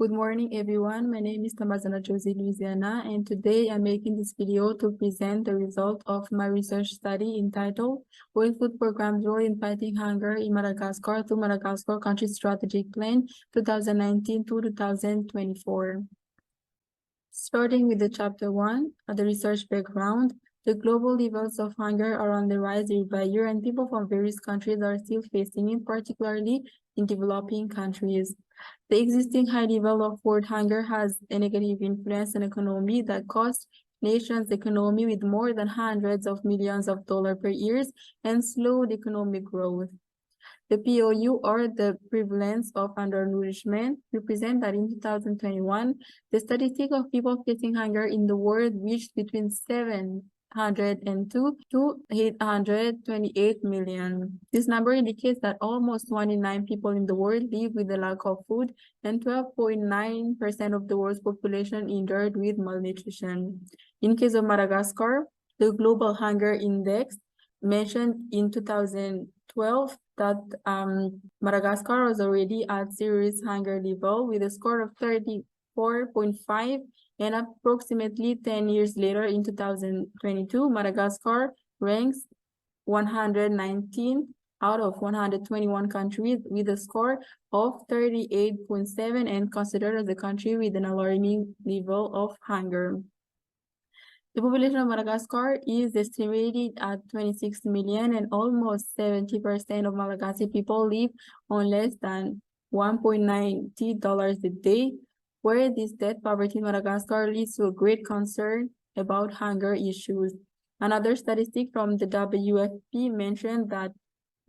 Good morning, everyone. My name is TAMBAZANA Josi Louisianna, and today I'm making this video to present the result of my research study entitled World Food Program's Role in Fighting Hunger in Madagascar to Madagascar Country Strategic Plan 2019 to 2024. Starting with the chapter 1, the research background, the global levels of hunger are on the rise year by year, and people from various countries are still facing it, particularly in developing countries. The existing high level of world hunger has a negative influence on economy that costs nations' economy with more than hundreds of millions of dollars per year and slowed economic growth. The POU, or the prevalence of undernourishment, represent that in 2021, the statistic of people facing hunger in the world reached between 702 to 828 million. This number indicates that almost 1 in 9 people in the world live with a lack of food, and 12.9% of the world's population injured with malnutrition. In case of Madagascar, the Global Hunger Index mentioned in 2012 that Madagascar was already at serious hunger level with a score of 34.5, and approximately 10 years later in 2022, Madagascar ranks 119 out of 121 countries with a score of 38.7 and considered as a country with an alarming level of hunger. The population of Madagascar is estimated at 26 million, and almost 70% of Malagasy people live on less than $1.90 a day, where this debt poverty in Madagascar leads to a great concern about hunger issues. Another statistic from the WFP mentioned that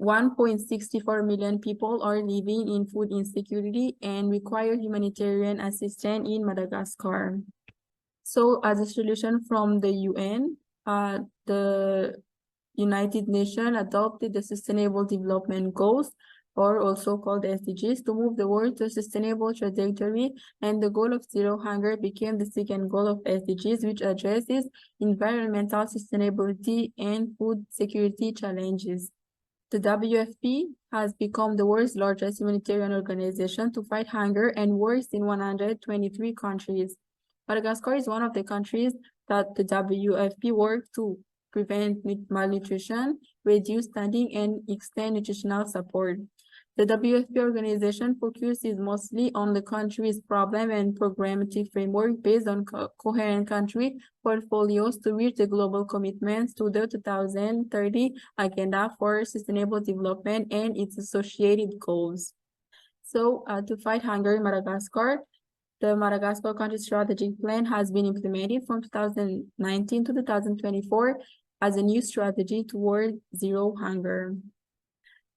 1.64 million people are living in food insecurity and require humanitarian assistance in Madagascar. So as a solution from the UN, the United Nations adopted the Sustainable Development Goals, or also called SDGs, to move the world to a sustainable trajectory, and the goal of zero hunger became the second goal of SDGs, which addresses environmental sustainability and food security challenges. The WFP has become the world's largest humanitarian organization to fight hunger and works in 123 countries. Madagascar is one of the countries that the WFP works to prevent malnutrition, reduce stunting, and extend nutritional support. The WFP organization focuses mostly on the country's problem and programmatic framework based on coherent country portfolios to reach the global commitments to the 2030 Agenda for Sustainable Development and its associated goals. So to fight hunger in Madagascar, the Madagascar Country Strategic Plan has been implemented from 2019 to 2024 as a new strategy toward zero hunger.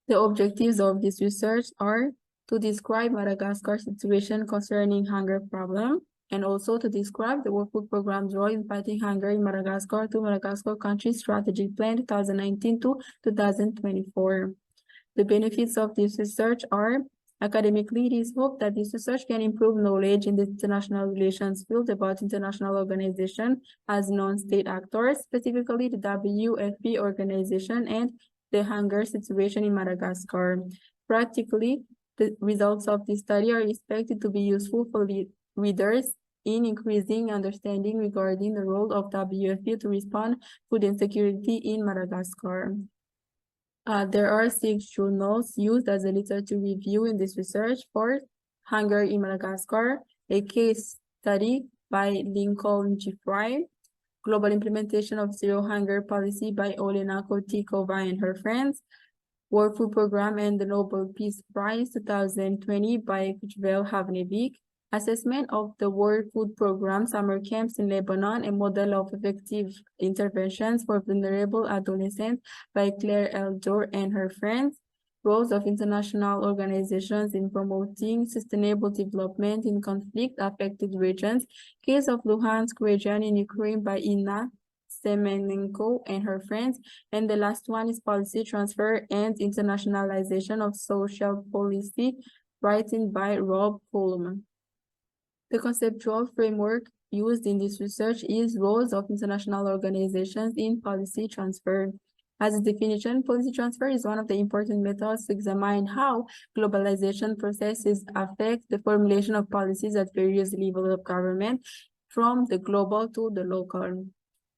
The objectives of this research are to describe Madagascar's situation concerning hunger problem, and also to describe the World Food Program's role in fighting hunger in Madagascar to Madagascar Country Strategic Plan 2019 to 2024. The benefits of this research are: academically, it is hoped that this research can improve knowledge in the international relations field about international organizations as non-state actors, specifically the WFP organization and the hunger situation in Madagascar. Practically, the results of this study are expected to be useful for readers in increasing understanding regarding the role of WFP to respond to food insecurity in Madagascar. There are 6 journals used as a literature review in this research for hunger in Madagascar: a case study by Lincoln G. Fry, Global Implementation of Zero Hunger Policy by Olena Kotikova and her friends, World Food Program and the Nobel Peace Prize 2020 by Kuchvel Havnevik, Assessment of the World Food Program Summer Camps in Lebanon, a Model of Effective Interventions for Vulnerable Adolescents by Claire L. Dor and her friends, Roles of International Organizations in Promoting Sustainable Development in Conflict-Affected Regions, Case of Luhansk Region in Ukraine by Inna Semenenko and her friends, and the last one is Policy Transfer and Internationalization of Social Policy, written by Rob Coleman. The conceptual framework used in this research is roles of international organizations in policy transfer. As a definition, policy transfer is one of the important methods to examine how globalization processes affect the formulation of policies at various levels of government, from the global to the local.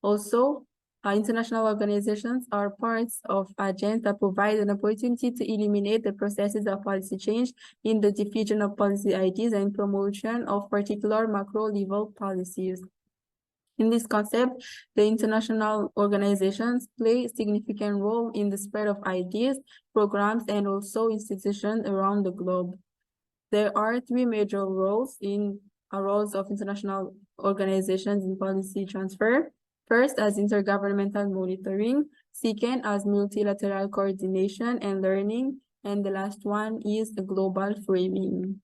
Also, international organizations are parts of agents that provide an opportunity to eliminate the processes of policy change in the diffusion of policy ideas and promotion of particular macro-level policies. In this concept, the international organizations play a significant role in the spread of ideas, programs, and also institutions around the globe. There are three major roles of international organizations in policy transfer. First, as intergovernmental monitoring. Second, as multilateral coordination and learning. And the last one is the global framing.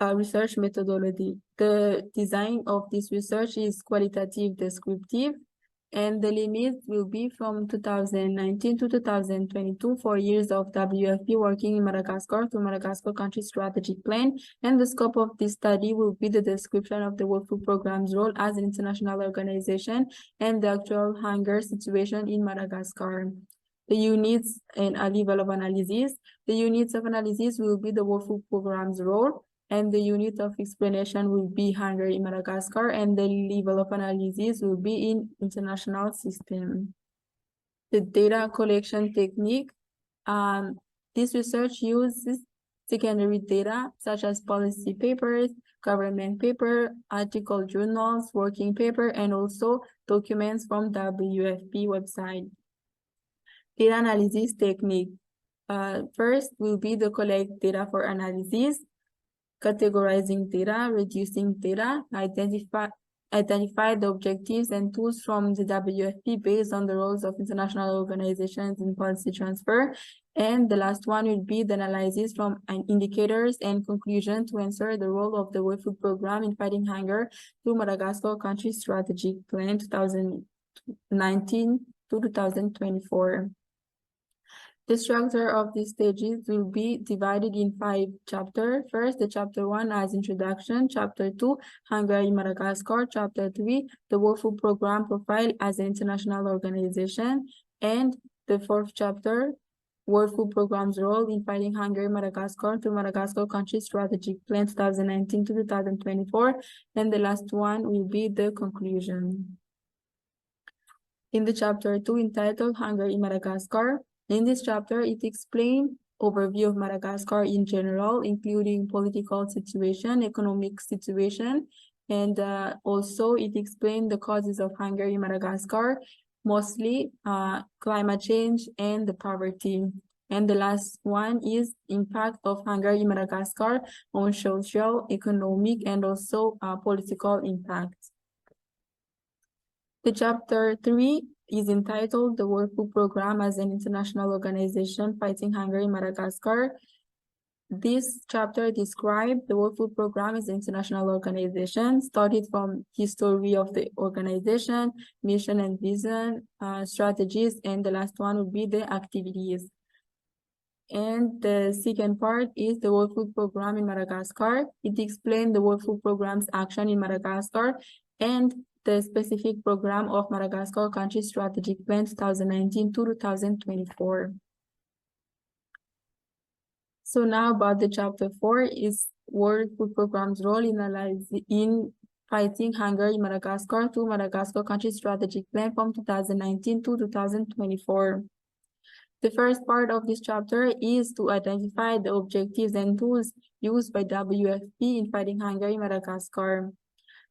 Research methodology. The design of this research is qualitative descriptive, and the limit will be from 2019 to 2022, 4 years of WFP working in Madagascar to Madagascar Country Strategic Plan. And the scope of this study will be the description of the World Food Programme's role as an international organization and the actual hunger situation in Madagascar. The units and a level of analysis. The units of analysis will be the World Food Programme's role, and the unit of explanation will be hunger in Madagascar, and the level of analysis will be in international system. The data collection technique. This research uses secondary data such as policy papers, government paper, article journals, working paper, and also documents from WFP website. Data analysis technique. First will be the collect data for analysis, categorizing data, reducing data, identify the objectives and tools from the WFP based on the roles of international organizations in policy transfer. And the last one will be the analysis from indicators and conclusion to answer the role of the World Food Programme in fighting hunger through Madagascar Country Strategic Plan 2019 to 2024. The structure of these stages will be divided in 5 chapters. First, the chapter 1 as introduction, chapter 2, hunger in Madagascar, chapter 3, the World Food Programme profile as an international organization, and the 4th chapter, World Food Programme's role in fighting hunger in Madagascar through Madagascar Country Strategic Plan 2019 to 2024, and the last one will be the conclusion. In the chapter 2 entitled Hunger in Madagascar, in this chapter, it explains overview of Madagascar in general, including political situation, economic situation, and also it explains the causes of hunger in Madagascar, mostly climate change and the poverty. And the last one is impact of hunger in Madagascar on social, economic, and also political impact. The chapter 3 is entitled The World Food Programme as an International Organization Fighting Hunger in Madagascar. This chapter describes the World Food Programme as an international organization, started from history of the organization, mission and vision, strategies, and the last one would be the activities. And the second part is the World Food Programme in Madagascar. It explains the World Food Programme's action in Madagascar and the specific program of Madagascar Country Strategic Plan 2019 to 2024. So now about the chapter 4 is World Food Programme's role in fighting hunger in Madagascar through Madagascar Country Strategic Plan from 2019 to 2024. The first part of this chapter is to identify the objectives and tools used by WFP in fighting hunger in Madagascar.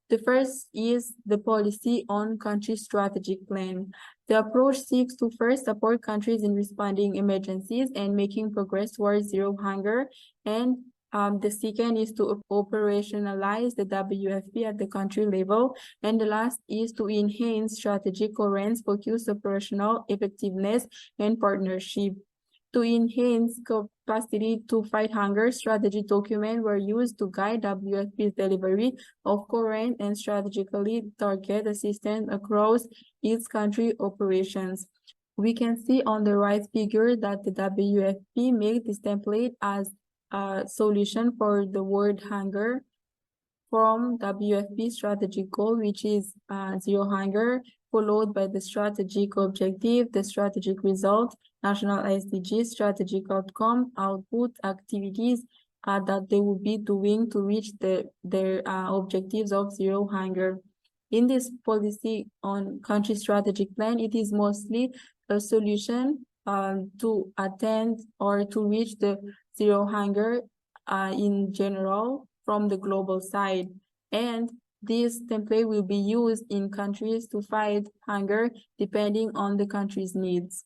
The first is the policy on country strategic plan. The approach seeks to first support countries in responding emergencies and making progress towards zero hunger. And the second is to operationalize the WFP at the country level. And the last is to enhance strategic coherence, focus operational effectiveness, and partnership. To enhance capacity to fight hunger, strategy documents were used to guide WFP's delivery of coherent and strategically targeted assistance across its country operations. We can see on the right figure that the WFP made this template as a solution for the world hunger from WFP strategic goal, which is zero hunger, followed by the strategic objective, the strategic result, national SDG, strategic outcome, output, activities that they will be doing to reach their objectives of zero hunger. In this policy on country strategic plan, it is mostly a solution to attend or to reach the zero hunger in general from the global side. And this template will be used in countries to fight hunger depending on the country's needs.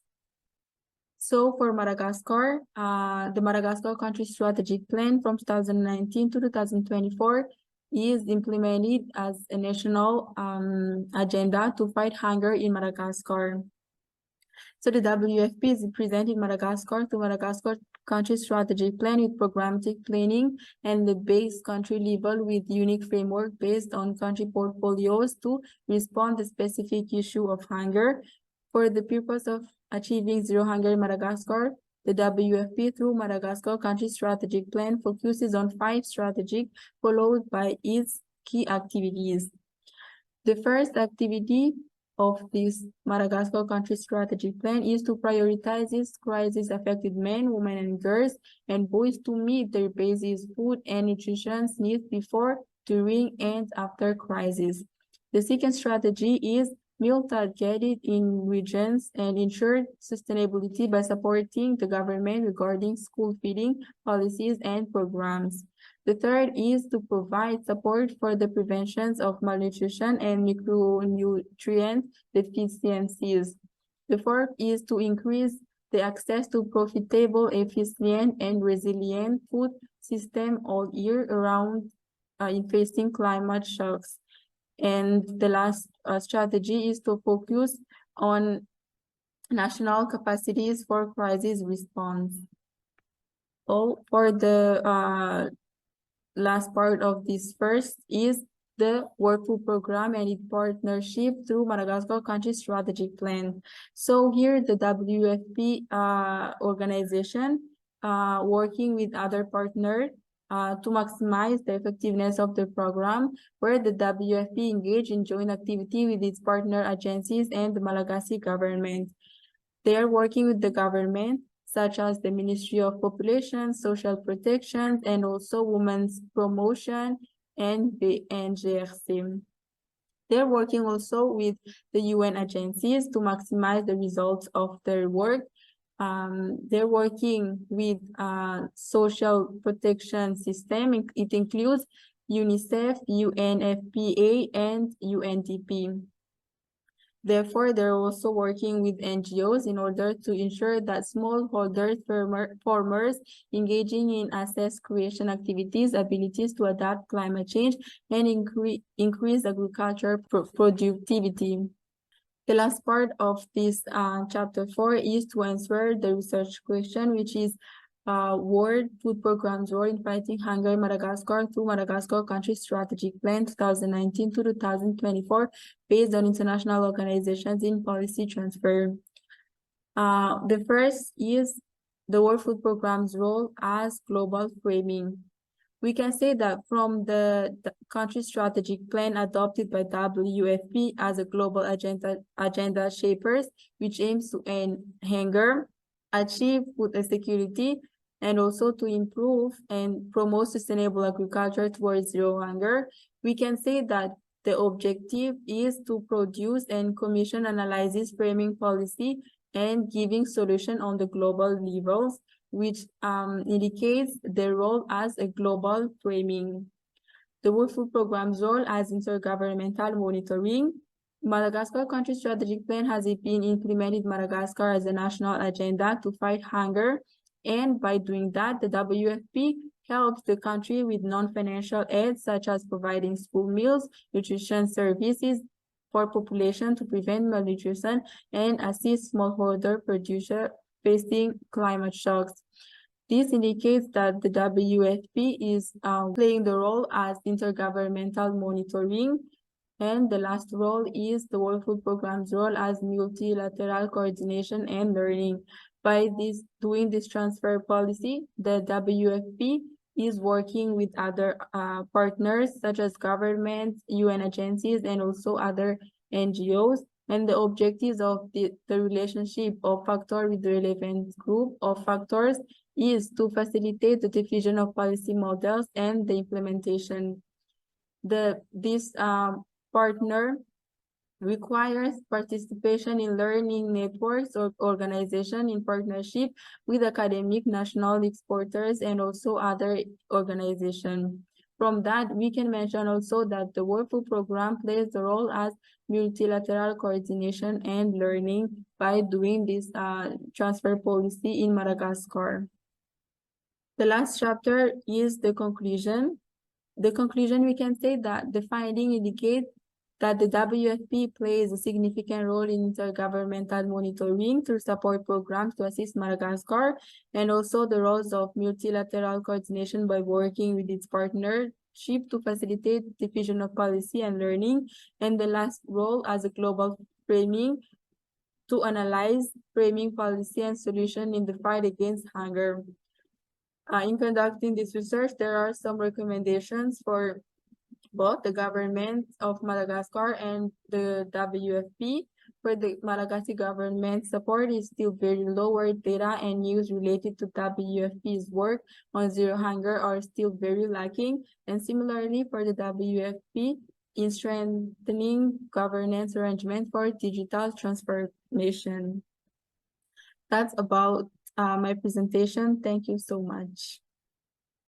So for Madagascar, the Madagascar Country Strategic Plan from 2019 to 2024 is implemented as a national agenda to fight hunger in Madagascar. So the WFP is presenting Madagascar to Madagascar Country Strategic Plan with programmatic planning and the base country level with unique framework based on country portfolios to respond to the specific issue of hunger. For the purpose of achieving zero hunger in Madagascar, the WFP through Madagascar Country Strategic Plan focuses on 5 strategies followed by its key activities. The first activity of this Madagascar Country Strategic Plan is to prioritize its crisis-affected men, women, and girls, and boys to meet their basic food and nutrition needs before, during, and after crisis. The second strategy is meal-targeted in regions and ensure sustainability by supporting the government regarding school feeding policies and programs. The third is to provide support for the prevention of malnutrition and micronutrient deficiencies. The fourth is to increase the access to profitable, efficient, and resilient food system all year round in facing climate shocks. And the last strategy is to focus on national capacities for crisis response. For the last part of this first is the World Food Program and its partnership through Madagascar Country Strategic Plan. So here the WFP organization working with other partners to maximize the effectiveness of the program, where the WFP engaged in joint activity with its partner agencies and the Malagasy government. They are working with the government, such as the Ministry of Population, Social Protection, and also Women's Promotion and the NGRC. They're working also with the UN agencies to maximize the results of their work. They're working with social protection system. It includes UNICEF, UNFPA, and UNDP. Therefore, they're also working with NGOs in order to ensure that smallholder farmers engaging in asset creation activities, abilities to adapt climate change, and increase agriculture productivity. The last part of this chapter 4 is to answer the research question, which is World Food Program's role in fighting hunger in Madagascar through Madagascar Country Strategic Plan 2019 to 2024, based on international organizations in policy transfer. The first is the World Food Program's role as global framing. We can say that from the country strategic plan adopted by WFP as a global agenda shapers, which aims to end hunger, achieve food security, and also to improve and promote sustainable agriculture towards zero hunger, we can say that the objective is to produce and commission analysis framing policy and giving solution on the global levels, which indicates their role as a global framing. The World Food Program's role as intergovernmental monitoring. Madagascar Country Strategic Plan has been implemented in Madagascar as a national agenda to fight hunger, and by doing that, the WFP helps the country with non-financial aid, such as providing school meals, nutrition services for population to prevent malnutrition, and assist smallholder producers facing climate shocks. This indicates that the WFP is playing the role as intergovernmental monitoring, and the last role is the World Food Program's role as multilateral coordination and learning. By doing this transfer policy, the WFP is working with other partners such as governments, UN agencies, and also other NGOs. And the objectives of the relationship of factor with the relevant group of factors is to facilitate the diffusion of policy models and the implementation. This partner requires participation in learning networks or organization in partnership with academic, national exporters, and also other organizations. From that, we can mention also that the WFP program plays the role as multilateral coordination and learning by doing this transfer policy in Madagascar. The last chapter is the conclusion. The conclusion, we can say that the finding indicates that the WFP plays a significant role in intergovernmental monitoring to support programs to assist Madagascar, and also the roles of multilateral coordination by working with its partnership to facilitate diffusion of policy and learning, and the last role as a global framing to analyze framing policy and solution in the fight against hunger. In conducting this research, there are some recommendations for both the government of Madagascar and the WFP. For the Malagasy government, support is still very low, where data and news related to WFP's work on zero hunger are still very lacking. And similarly, for the WFP, in strengthening governance arrangement for digital transformation. That's about my presentation. Thank you so much.